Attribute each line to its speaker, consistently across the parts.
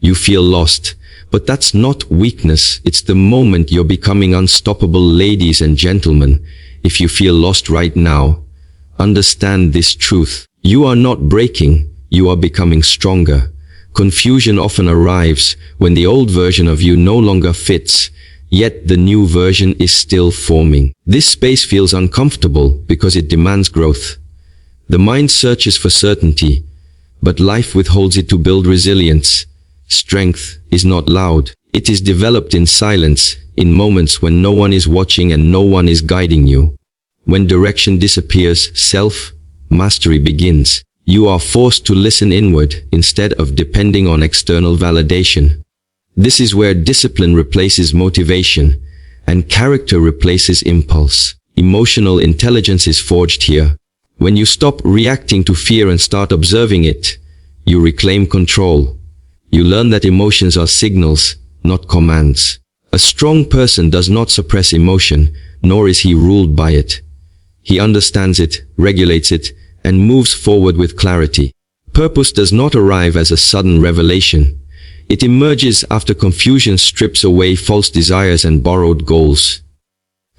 Speaker 1: You feel lost. But that's not weakness, it's the moment you're becoming unstoppable, ladies and gentlemen. If you feel lost right now, understand this truth. You are not breaking, you are becoming stronger. Confusion often arrives when the old version of you no longer fits, yet the new version is still forming. This space feels uncomfortable because it demands growth. The mind searches for certainty, but life withholds it to build resilience. Strength is not loud. It is developed in silence, in moments when no one is watching and no one is guiding you. When direction disappears, self-mastery begins. You are forced to listen inward instead of depending on external validation. This is where discipline replaces motivation and character replaces impulse. Emotional intelligence is forged here. When you stop reacting to fear and start observing it, you reclaim control. You learn that emotions are signals, not commands. A strong person does not suppress emotion, nor is he ruled by it. He understands it, regulates it, and moves forward with clarity. Purpose does not arrive as a sudden revelation. It emerges after confusion strips away false desires and borrowed goals.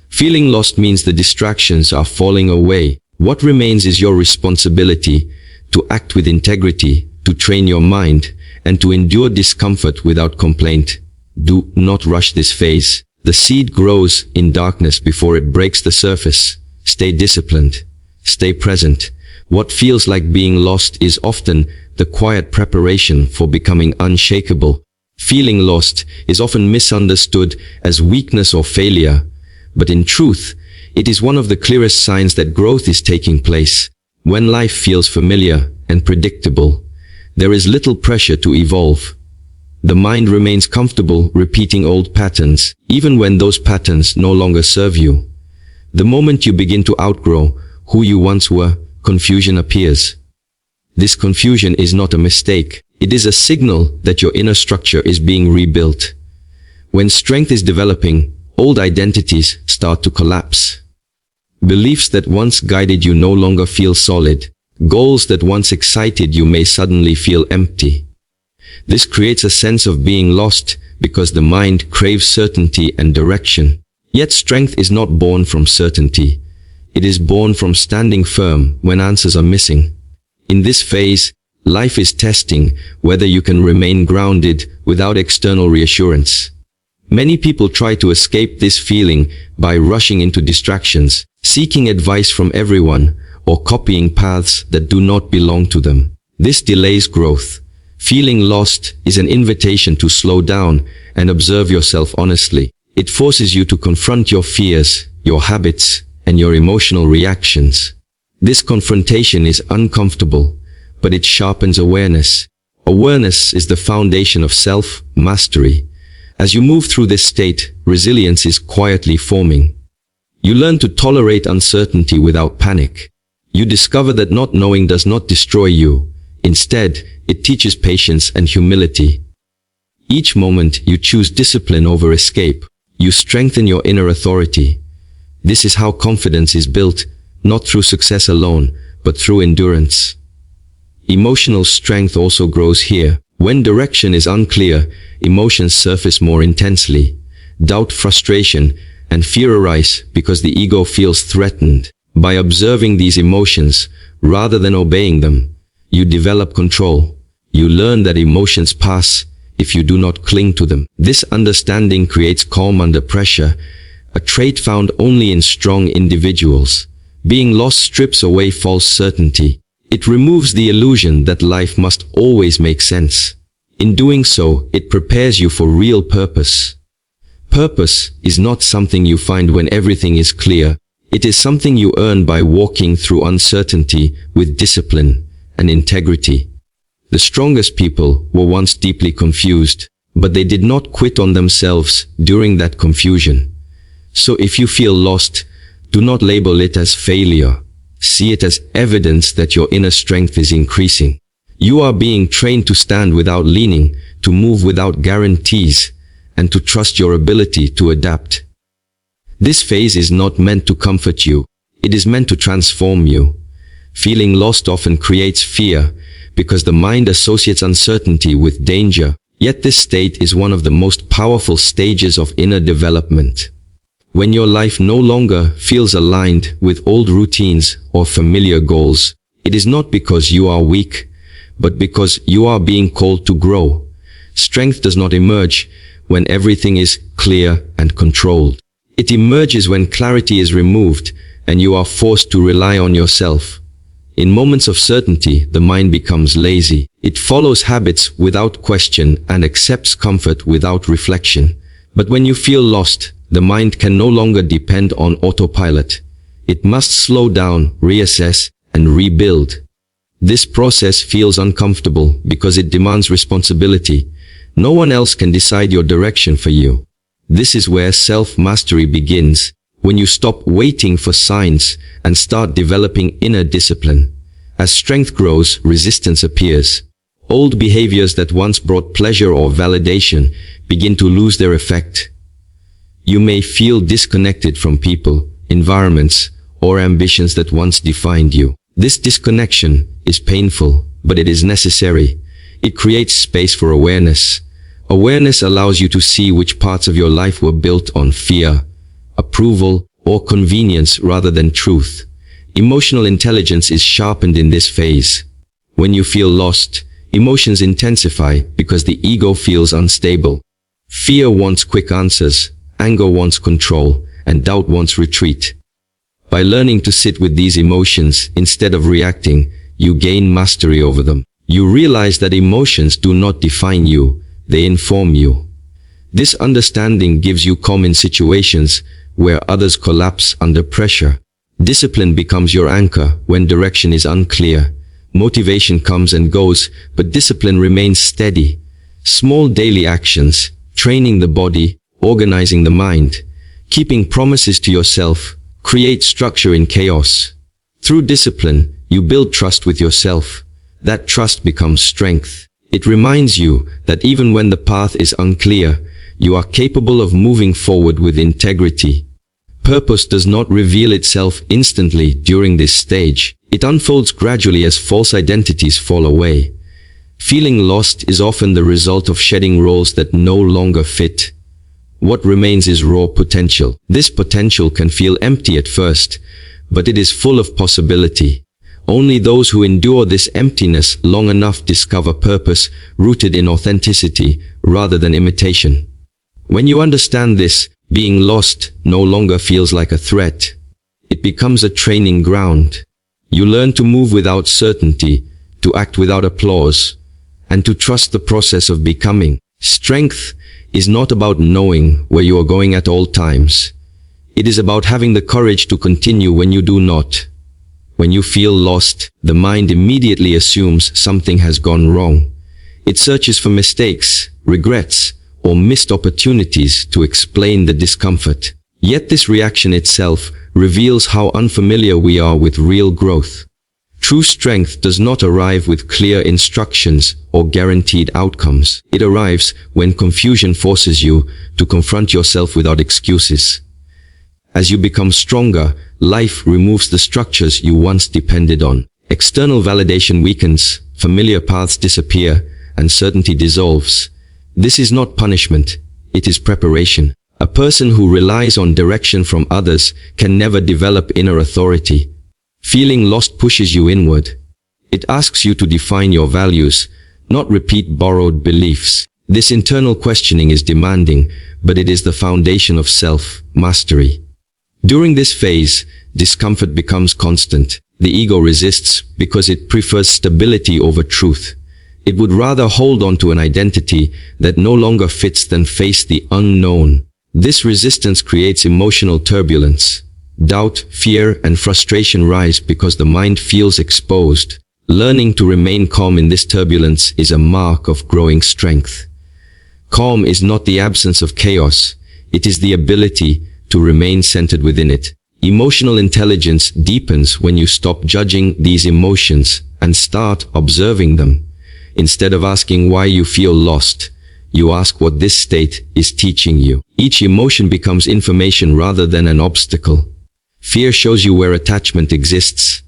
Speaker 1: Feeling lost means the distractions are falling away. What remains is your responsibility to act with integrity, to train your mind, and to endure discomfort without complaint. Do not rush this phase. The seed grows in darkness before it breaks the surface. Stay disciplined. Stay present. What feels like being lost is often the quiet preparation for becoming unshakable. Feeling lost is often misunderstood as weakness or failure, but in truth, it is one of the clearest signs that growth is taking place. When life feels familiar and predictable, there is little pressure to evolve. The mind remains comfortable repeating old patterns, even when those patterns no longer serve you. The moment you begin to outgrow who you once were, confusion appears. This confusion is not a mistake. It is a signal that your inner structure is being rebuilt. When strength is developing, old identities start to collapse. Beliefs that once guided you no longer feel solid. Goals that once excited you may suddenly feel empty. This creates a sense of being lost because the mind craves certainty and direction. Yet strength is not born from certainty. It is born from standing firm when answers are missing. In this phase, life is testing whether you can remain grounded without external reassurance. Many people try to escape this feeling by rushing into distractions, seeking advice from everyone, or copying paths that do not belong to them. This delays growth. Feeling lost is an invitation to slow down and observe yourself honestly. It forces you to confront your fears, your habits, and your emotional reactions. This confrontation is uncomfortable, but it sharpens awareness. Awareness is the foundation of self-mastery. As you move through this state, resilience is quietly forming. You learn to tolerate uncertainty without panic. You discover that not knowing does not destroy you. Instead, it teaches patience and humility. Each moment, you choose discipline over escape. You strengthen your inner authority. This is how confidence is built, not through success alone, but through endurance. Emotional strength also grows here. When direction is unclear, emotions surface more intensely. Doubt, frustration, and fear arise because the ego feels threatened. By observing these emotions, rather than obeying them, you develop control. You learn that emotions pass if you do not cling to them. This understanding creates calm under pressure, a trait found only in strong individuals. Being lost strips away false certainty. It removes the illusion that life must always make sense. In doing so, it prepares you for real purpose. Purpose is not something you find when everything is clear. It is something you earn by walking through uncertainty with discipline and integrity. The strongest people were once deeply confused, but they did not quit on themselves during that confusion. So if you feel lost, do not label it as failure. See it as evidence that your inner strength is increasing. You are being trained to stand without leaning, to move without guarantees, and to trust your ability to adapt. This phase is not meant to comfort you. It is meant to transform you. Feeling lost often creates fear because the mind associates uncertainty with danger. Yet this state is one of the most powerful stages of inner development. When your life no longer feels aligned with old routines or familiar goals, it is not because you are weak, but because you are being called to grow. Strength does not emerge when everything is clear and controlled. It emerges when clarity is removed and you are forced to rely on yourself. In moments of certainty, the mind becomes lazy. It follows habits without question and accepts comfort without reflection. But when you feel lost, the mind can no longer depend on autopilot. It must slow down, reassess, and rebuild. This process feels uncomfortable because it demands responsibility. No one else can decide your direction for you. This is where self-mastery begins, when you stop waiting for signs and start developing inner discipline. As strength grows, resistance appears. Old behaviors that once brought pleasure or validation begin to lose their effect. You may feel disconnected from people, environments, or ambitions that once defined you. This disconnection is painful, but it is necessary. It creates space for awareness. Awareness allows you to see which parts of your life were built on fear, approval, or convenience rather than truth. Emotional intelligence is sharpened in this phase. When you feel lost, emotions intensify because the ego feels unstable. Fear wants quick answers, anger wants control, and doubt wants retreat. By learning to sit with these emotions instead of reacting, you gain mastery over them. You realize that emotions do not define you, they inform you. This understanding gives you calm in situations where others collapse under pressure. Discipline becomes your anchor when direction is unclear. Motivation comes and goes, but discipline remains steady. Small daily actions, training the body, organizing the mind, keeping promises to yourself, create structure in chaos. Through discipline, you build trust with yourself. That trust becomes strength. It reminds you that even when the path is unclear, you are capable of moving forward with integrity. Purpose does not reveal itself instantly during this stage. It unfolds gradually as false identities fall away. Feeling lost is often the result of shedding roles that no longer fit. What remains is raw potential. This potential can feel empty at first, but it is full of possibility. Only those who endure this emptiness long enough discover purpose rooted in authenticity rather than imitation. When you understand this, being lost no longer feels like a threat. It becomes a training ground. You learn to move without certainty, to act without applause, and to trust the process of becoming. Strength is not about knowing where you are going at all times. It is about having the courage to continue when you do not. When you feel lost, the mind immediately assumes something has gone wrong. It searches for mistakes, regrets, or missed opportunities to explain the discomfort. Yet this reaction itself reveals how unfamiliar we are with real growth. True strength does not arrive with clear instructions or guaranteed outcomes. It arrives when confusion forces you to confront yourself without excuses. As you become stronger, life removes the structures you once depended on. External validation weakens, familiar paths disappear, and certainty dissolves. This is not punishment, it is preparation. A person who relies on direction from others can never develop inner authority. Feeling lost pushes you inward. It asks you to define your values, not repeat borrowed beliefs. This internal questioning is demanding, but it is the foundation of self-mastery. During this phase, discomfort becomes constant. The ego resists because it prefers stability over truth. It would rather hold on to an identity that no longer fits than face the unknown. This resistance creates emotional turbulence. Doubt, fear, and frustration rise because the mind feels exposed. Learning to remain calm in this turbulence is a mark of growing strength. Calm is not the absence of chaos. It is the ability to remain centered within it. Emotional intelligence deepens when you stop judging these emotions and start observing them. Instead of asking why you feel lost, you ask what this state is teaching you. Each emotion becomes information rather than an obstacle. Fear shows you where attachment exists.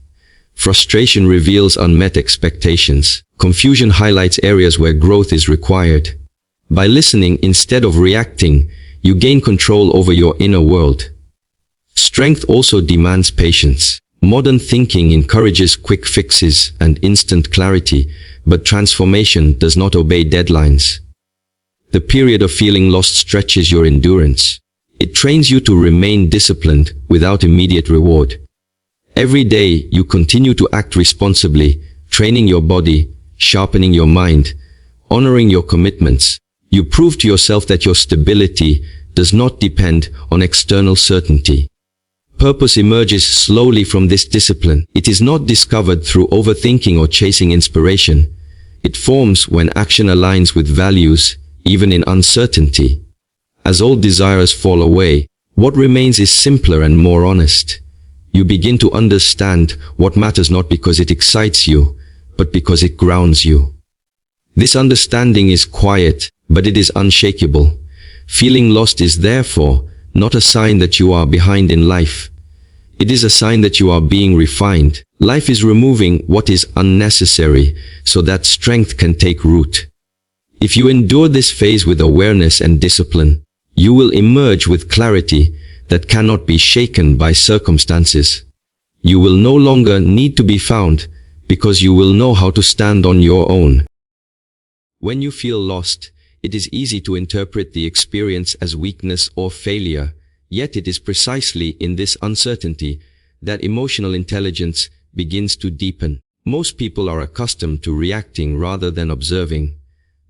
Speaker 1: Frustration reveals unmet expectations. Confusion highlights areas where growth is required. By listening instead of reacting, you gain control over your inner world. Strength also demands patience. Modern thinking encourages quick fixes and instant clarity, but transformation does not obey deadlines. The period of feeling lost stretches your endurance. It trains you to remain disciplined without immediate reward. Every day you continue to act responsibly, training your body, sharpening your mind, honoring your commitments. You prove to yourself that your stability does not depend on external certainty. Purpose emerges slowly from this discipline. It is not discovered through overthinking or chasing inspiration. It forms when action aligns with values, even in uncertainty. As old desires fall away, what remains is simpler and more honest. You begin to understand what matters not because it excites you, but because it grounds you. This understanding is quiet, but it is unshakable. Feeling lost is therefore not a sign that you are behind in life. It is a sign that you are being refined. Life is removing what is unnecessary so that strength can take root. If you endure this phase with awareness and discipline, you will emerge with clarity that cannot be shaken by circumstances. You will no longer need to be found because you will know how to stand on your own. When you feel lost, it is easy to interpret the experience as weakness or failure, yet it is precisely in this uncertainty that emotional intelligence begins to deepen. Most people are accustomed to reacting rather than observing.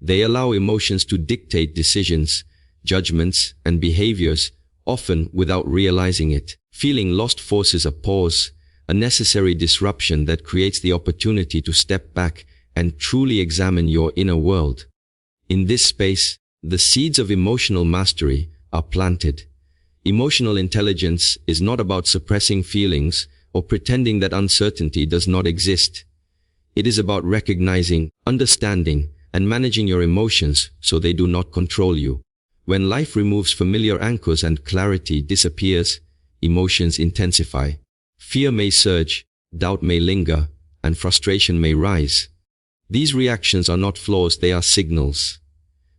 Speaker 1: They allow emotions to dictate decisions, judgments, and behaviors, often without realizing it. Feeling lost forces a pause, a necessary disruption that creates the opportunity to step back and truly examine your inner world. In this space, the seeds of emotional mastery are planted. Emotional intelligence is not about suppressing feelings or pretending that uncertainty does not exist. It is about recognizing, understanding, and managing your emotions so they do not control you. When life removes familiar anchors and clarity disappears, emotions intensify. Fear may surge, doubt may linger, and frustration may rise. These reactions are not flaws, they are signals.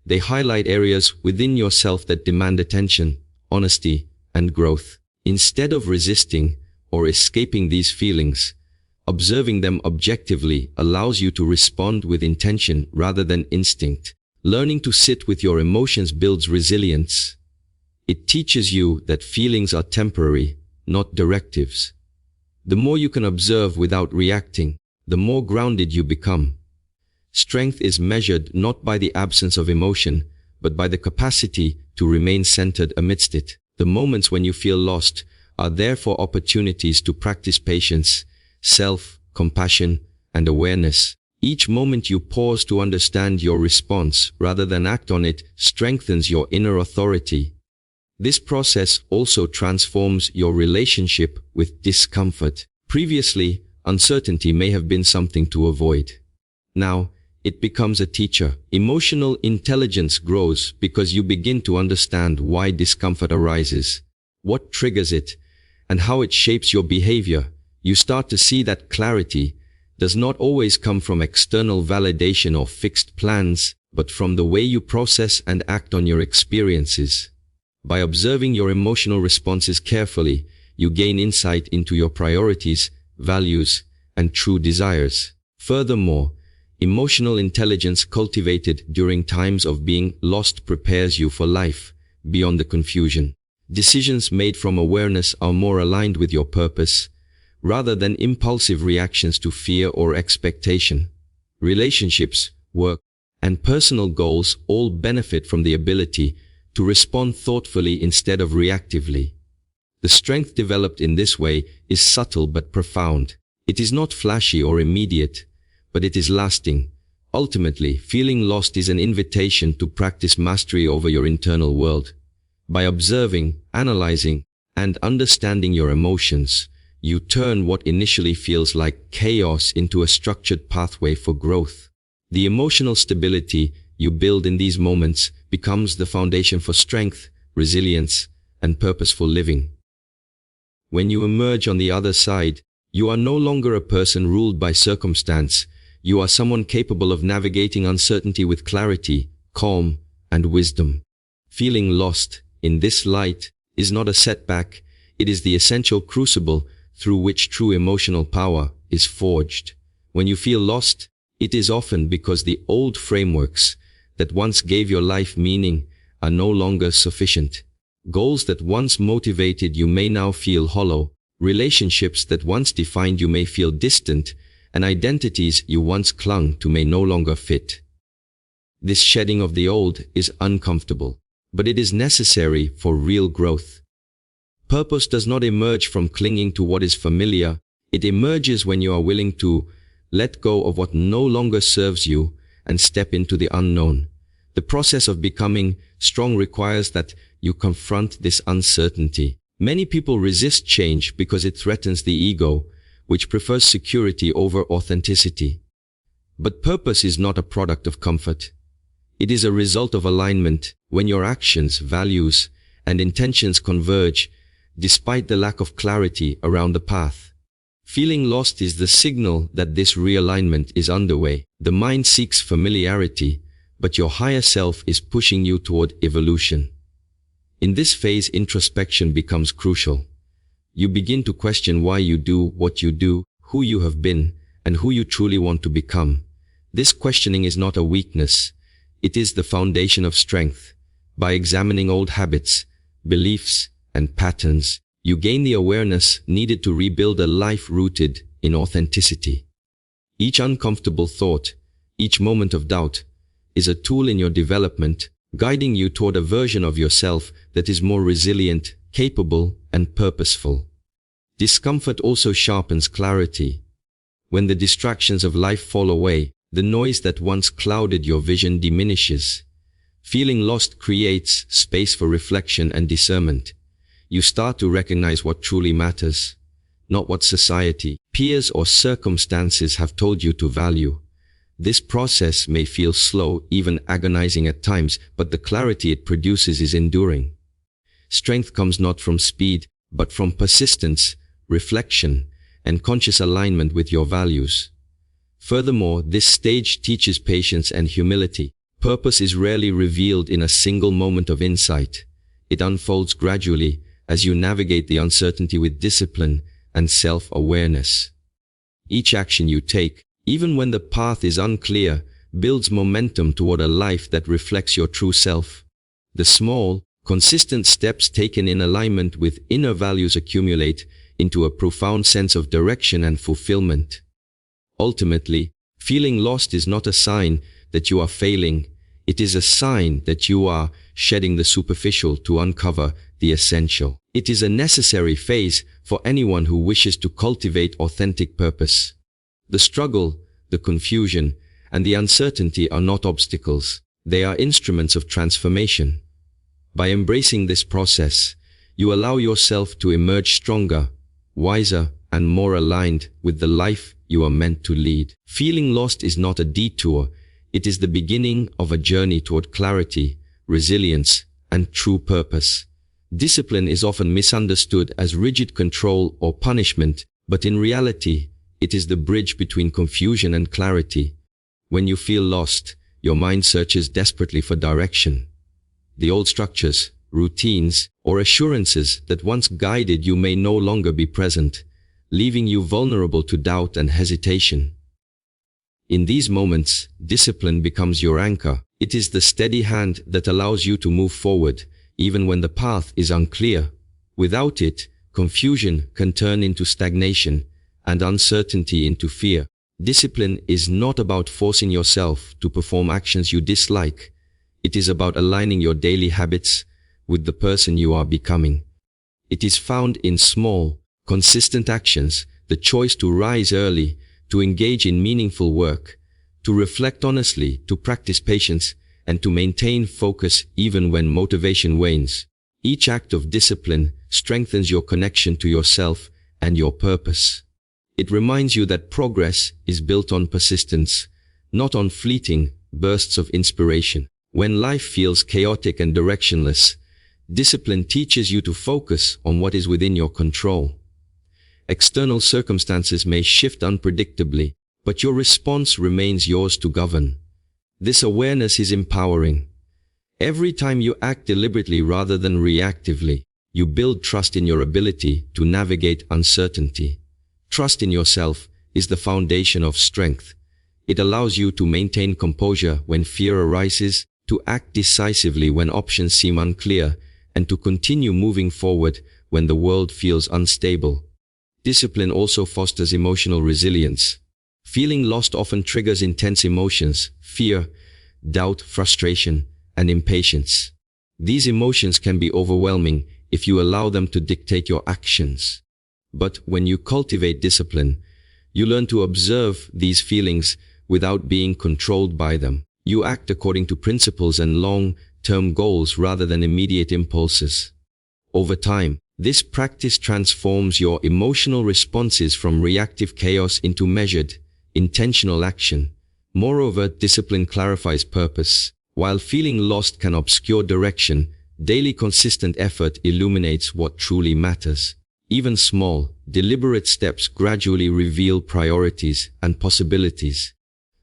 Speaker 1: They highlight areas within yourself that demand attention, honesty, and growth. Instead of resisting or escaping these feelings, observing them objectively allows you to respond with intention rather than instinct. Learning to sit with your emotions builds resilience. It teaches you that feelings are temporary, not directives. The more you can observe without reacting, the more grounded you become. Strength is measured not by the absence of emotion, but by the capacity to remain centered amidst it. The moments when you feel lost are therefore opportunities to practice patience, self-compassion, and awareness. Each moment you pause to understand your response rather than act on it strengthens your inner authority. This process also transforms your relationship with discomfort. Previously, uncertainty may have been something to avoid. Now, it becomes a teacher. Emotional intelligence grows because you begin to understand why discomfort arises, what triggers it, and how it shapes your behavior. You start to see that clarity does not always come from external validation or fixed plans, but from the way you process and act on your experiences. By observing your emotional responses carefully, you gain insight into your priorities, values, and true desires. Furthermore, emotional intelligence cultivated during times of being lost prepares you for life beyond the confusion. Decisions made from awareness are more aligned with your purpose, rather than impulsive reactions to fear or expectation. Relationships, work, and personal goals all benefit from the ability to respond thoughtfully instead of reactively. The strength developed in this way is subtle but profound. It is not flashy or immediate, but it is lasting. Ultimately, feeling lost is an invitation to practice mastery over your internal world. By observing, analyzing, and understanding your emotions, you turn what initially feels like chaos into a structured pathway for growth. The emotional stability you build in these moments becomes the foundation for strength, resilience, and purposeful living. When you emerge on the other side, you are no longer a person ruled by circumstance. You are someone capable of navigating uncertainty with clarity, calm, and wisdom. Feeling lost, in this light, is not a setback, it is the essential crucible through which true emotional power is forged. When you feel lost, it is often because the old frameworks that once gave your life meaning are no longer sufficient. Goals that once motivated you may now feel hollow, relationships that once defined you may feel distant, and identities you once clung to may no longer fit. This shedding of the old is uncomfortable, but it is necessary for real growth. Purpose does not emerge from clinging to what is familiar, it emerges when you are willing to let go of what no longer serves you and step into the unknown. The process of becoming strong requires that you confront this uncertainty. Many people resist change because it threatens the ego, which prefers security over authenticity. But purpose is not a product of comfort. It is a result of alignment when your actions, values, and intentions converge, despite the lack of clarity around the path. Feeling lost is the signal that this realignment is underway. The mind seeks familiarity, but your higher self is pushing you toward evolution. In this phase, introspection becomes crucial. You begin to question why you do what you do, who you have been, and who you truly want to become. This questioning is not a weakness. It is the foundation of strength. By examining old habits, beliefs, and patterns, you gain the awareness needed to rebuild a life rooted in authenticity. Each uncomfortable thought, each moment of doubt, is a tool in your development, guiding you toward a version of yourself that is more resilient, capable, and purposeful. Discomfort also sharpens clarity. When the distractions of life fall away, the noise that once clouded your vision diminishes. Feeling lost creates space for reflection and discernment. You start to recognize what truly matters, not what society, peers, or circumstances have told you to value. This process may feel slow, even agonizing at times, but the clarity it produces is enduring. Strength comes not from speed, but from persistence, reflection, and conscious alignment with your values. Furthermore, this stage teaches patience and humility. Purpose is rarely revealed in a single moment of insight. It unfolds gradually as you navigate the uncertainty with discipline and self-awareness. Each action you take, even when the path is unclear, builds momentum toward a life that reflects your true self. The small, consistent steps taken in alignment with inner values accumulate into a profound sense of direction and fulfillment. Ultimately, feeling lost is not a sign that you are failing. It is a sign that you are shedding the superficial to uncover the essential. It is a necessary phase for anyone who wishes to cultivate authentic purpose. The struggle, the confusion, and the uncertainty are not obstacles. They are instruments of transformation. By embracing this process, you allow yourself to emerge stronger, wiser, and more aligned with the life you are meant to lead. Feeling lost is not a detour. It is the beginning of a journey toward clarity, resilience, and true purpose. Discipline is often misunderstood as rigid control or punishment, but in reality, it is the bridge between confusion and clarity. When you feel lost, your mind searches desperately for direction. The old structures, routines, or assurances that once guided you may no longer be present, leaving you vulnerable to doubt and hesitation. In these moments, discipline becomes your anchor. It is the steady hand that allows you to move forward, even when the path is unclear. Without it, confusion can turn into stagnation, and uncertainty into fear. Discipline is not about forcing yourself to perform actions you dislike. It is about aligning your daily habits with the person you are becoming. It is found in small, consistent actions, the choice to rise early, to engage in meaningful work, to reflect honestly, to practice patience, and to maintain focus even when motivation wanes. Each act of discipline strengthens your connection to yourself and your purpose. It reminds you that progress is built on persistence, not on fleeting bursts of inspiration. When life feels chaotic and directionless, discipline teaches you to focus on what is within your control. External circumstances may shift unpredictably, but your response remains yours to govern. This awareness is empowering. Every time you act deliberately rather than reactively, you build trust in your ability to navigate uncertainty. Trust in yourself is the foundation of strength. It allows you to maintain composure when fear arises, to act decisively when options seem unclear, and to continue moving forward when the world feels unstable. Discipline also fosters emotional resilience. Feeling lost often triggers intense emotions: fear, doubt, frustration, and impatience. These emotions can be overwhelming if you allow them to dictate your actions. But when you cultivate discipline, you learn to observe these feelings without being controlled by them. You act according to principles and long-term goals rather than immediate impulses. Over time, this practice transforms your emotional responses from reactive chaos into measured, intentional action. Moreover, discipline clarifies purpose. While feeling lost can obscure direction, daily consistent effort illuminates what truly matters. Even small, deliberate steps gradually reveal priorities and possibilities.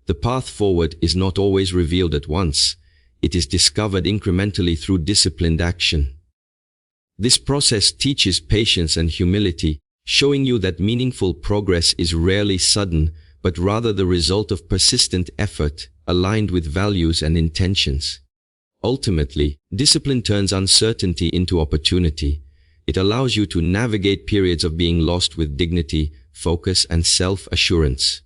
Speaker 1: The path forward is not always revealed at once. It is discovered incrementally through disciplined action. This process teaches patience and humility, showing you that meaningful progress is rarely sudden, but rather the result of persistent effort, aligned with values and intentions. Ultimately, discipline turns uncertainty into opportunity. It allows you to navigate periods of being lost with dignity, focus, and self-assurance.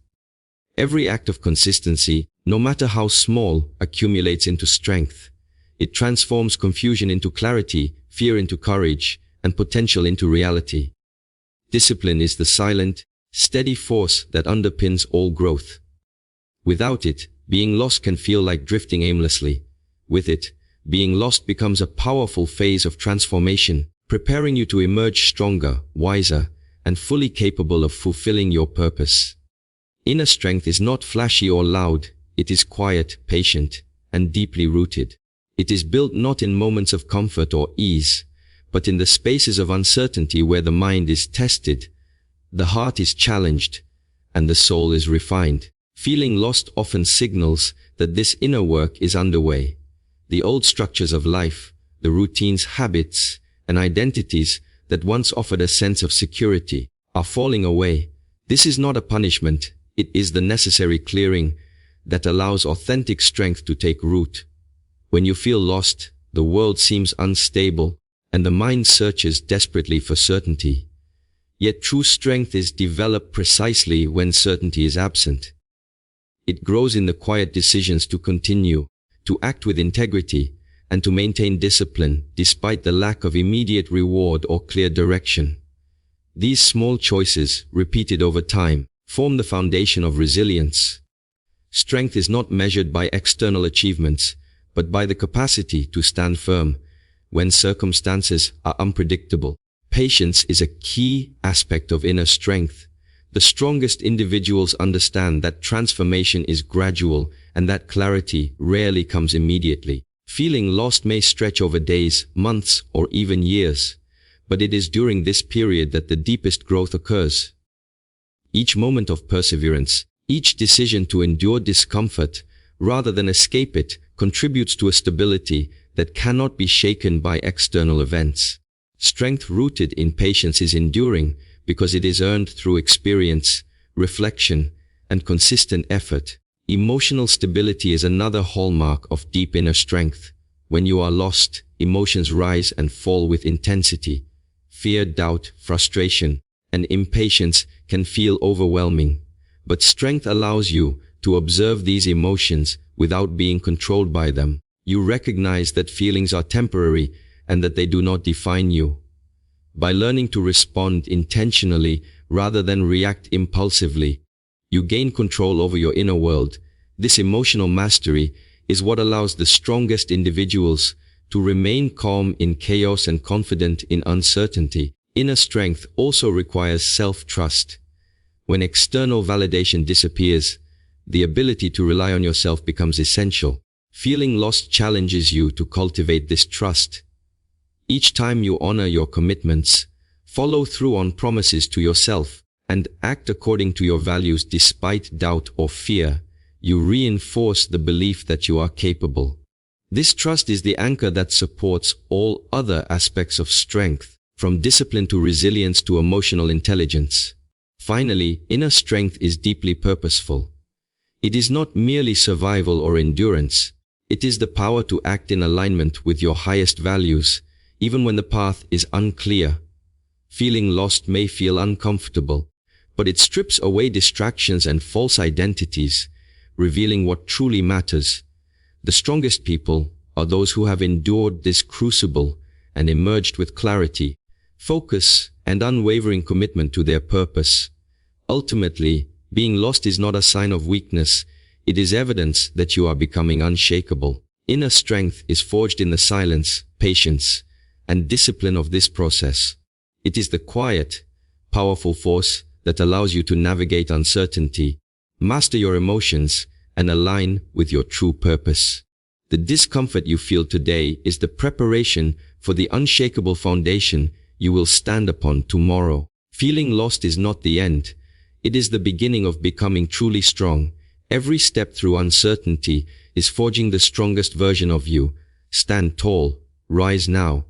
Speaker 1: Every act of consistency, no matter how small, accumulates into strength. It transforms confusion into clarity, fear into courage, and potential into reality. Discipline is the silent, steady force that underpins all growth. Without it, being lost can feel like drifting aimlessly. With it, being lost becomes a powerful phase of transformation, preparing you to emerge stronger, wiser, and fully capable of fulfilling your purpose. Inner strength is not flashy or loud. It is quiet, patient, and deeply rooted. It is built not in moments of comfort or ease, but in the spaces of uncertainty where the mind is tested, the heart is challenged, and the soul is refined. Feeling lost often signals that this inner work is underway. The old structures of life, the routines, habits, and identities that once offered a sense of security, are falling away. This is not a punishment. It is the necessary clearing that allows authentic strength to take root. When you feel lost, the world seems unstable, and the mind searches desperately for certainty. Yet true strength is developed precisely when certainty is absent. It grows in the quiet decisions to continue, to act with integrity, and to maintain discipline despite the lack of immediate reward or clear direction. These small choices, repeated over time, form the foundation of resilience. Strength is not measured by external achievements, but by the capacity to stand firm when circumstances are unpredictable. Patience is a key aspect of inner strength. The strongest individuals understand that transformation is gradual and that clarity rarely comes immediately. Feeling lost may stretch over days, months, or even years, but it is during this period that the deepest growth occurs. Each moment of perseverance, each decision to endure discomfort rather than escape it, contributes to a stability that cannot be shaken by external events. Strength rooted in patience is enduring because it is earned through experience, reflection, and consistent effort. Emotional stability is another hallmark of deep inner strength. When you are lost, emotions rise and fall with intensity. Fear, doubt, frustration, and impatience can feel overwhelming, but strength allows you to observe these emotions without being controlled by them. You recognize that feelings are temporary and that they do not define you. By learning to respond intentionally rather than react impulsively, you gain control over your inner world. This emotional mastery is what allows the strongest individuals to remain calm in chaos and confident in uncertainty. Inner strength also requires self-trust. When external validation disappears, the ability to rely on yourself becomes essential. Feeling lost challenges you to cultivate this trust. Each time you honor your commitments, follow through on promises to yourself, and act according to your values despite doubt or fear, you reinforce the belief that you are capable. This trust is the anchor that supports all other aspects of strength, from discipline to resilience to emotional intelligence. Finally, inner strength is deeply purposeful. It is not merely survival or endurance. It is the power to act in alignment with your highest values, even when the path is unclear. Feeling lost may feel uncomfortable, but it strips away distractions and false identities, revealing what truly matters. The strongest people are those who have endured this crucible and emerged with clarity, focus, and unwavering commitment to their purpose. Ultimately, being lost is not a sign of weakness. It is evidence that you are becoming unshakable. Inner strength is forged in the silence, patience, and discipline of this process. It is the quiet, powerful force that allows you to navigate uncertainty, master your emotions, and align with your true purpose. The discomfort you feel today is the preparation for the unshakable foundation you will stand upon tomorrow. Feeling lost is not the end. It is the beginning of becoming truly strong. Every step through uncertainty is forging the strongest version of you. Stand tall, rise now,